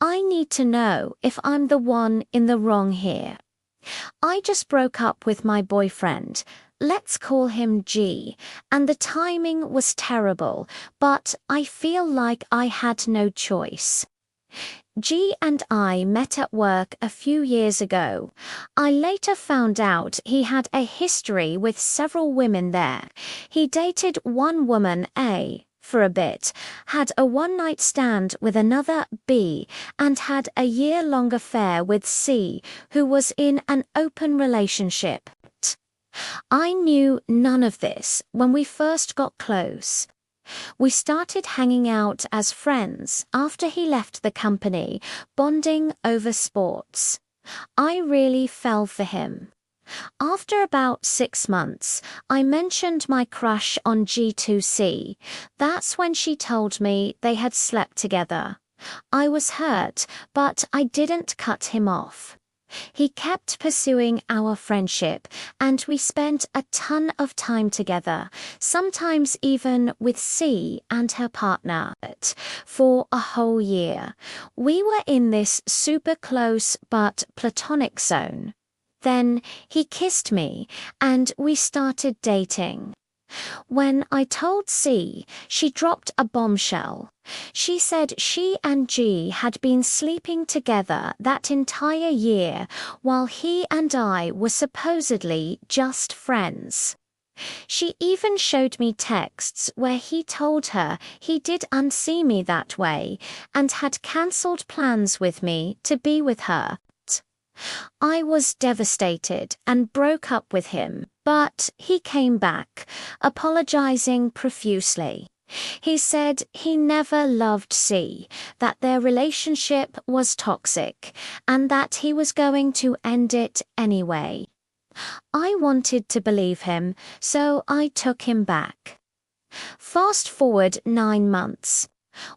I need to know if I'm the one in the wrong here. I just broke up with my boyfriend. Let's call him G, and the timing was terrible, but I feel like I had no choice. G and I met at work a few years ago. I later found out he had a history with several women there. He dated one woman, A, for a bit, had a one-night stand with another, B, and had a year-long affair with C, who was in an open relationship. I knew none of this when we first got close. We started hanging out as friends after he left the company, bonding over sports. I really fell for him. After about 6 months, I mentioned my crush on G2C. That's when she told me they had slept together. I was hurt, but I didn't cut him off. He kept pursuing our friendship, and we spent a ton of time together, sometimes even with C and her partner, for a whole year. We were in this super close but platonic zone. Then he kissed me, and we started dating. When I told C, she dropped a bombshell. She said she and G had been sleeping together that entire year while he and I were supposedly just friends. She even showed me texts where he told her he did unsee me that way and had cancelled plans with me to be with her. I was devastated and broke up with him, but he came back, apologizing profusely. He said he never loved C, that their relationship was toxic, and that he was going to end it anyway. I wanted to believe him, so I took him back. Fast forward 9 months.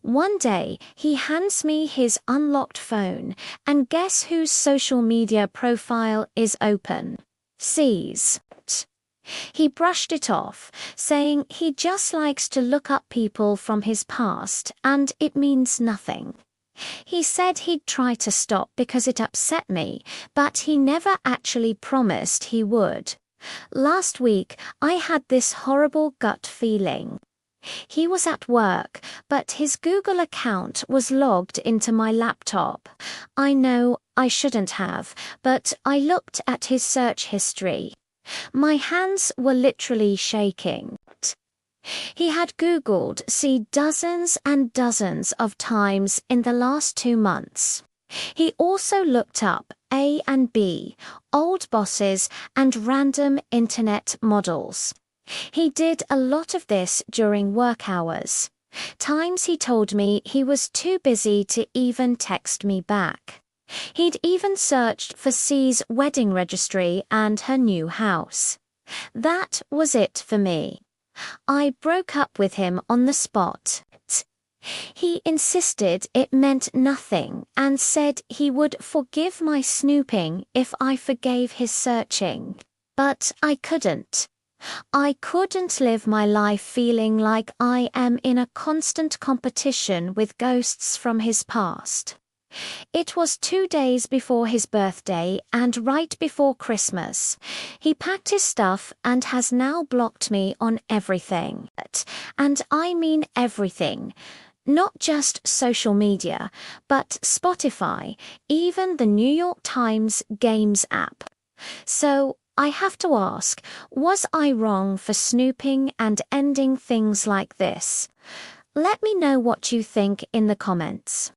One day, he hands me his unlocked phone, and guess whose social media profile is open? C's. He brushed it off, saying he just likes to look up people from his past, and it means nothing. He said he'd try to stop because it upset me, but he never actually promised he would. Last week, I had this horrible gut feeling. He was at work, but his Google account was logged into my laptop. I know I shouldn't have, but I looked at his search history. My hands were literally shaking. He had Googled C dozens and dozens of times in the last 2 months. He also looked up A and B, old bosses, and random internet models. He did a lot of this during work hours. Times he told me he was too busy to even text me back. He'd even searched for C's wedding registry and her new house. That was it for me. I broke up with him on the spot. He insisted it meant nothing and said he would forgive my snooping if I forgave his searching. But I couldn't. I couldn't live my life feeling like I am in a constant competition with ghosts from his past. It was 2 days before his birthday and right before Christmas. He packed his stuff and has now blocked me on everything. And I mean everything. Not just social media, but Spotify, even the New York Times Games app. So, I have to ask, was I wrong for snooping and ending things like this? Let me know what you think in the comments.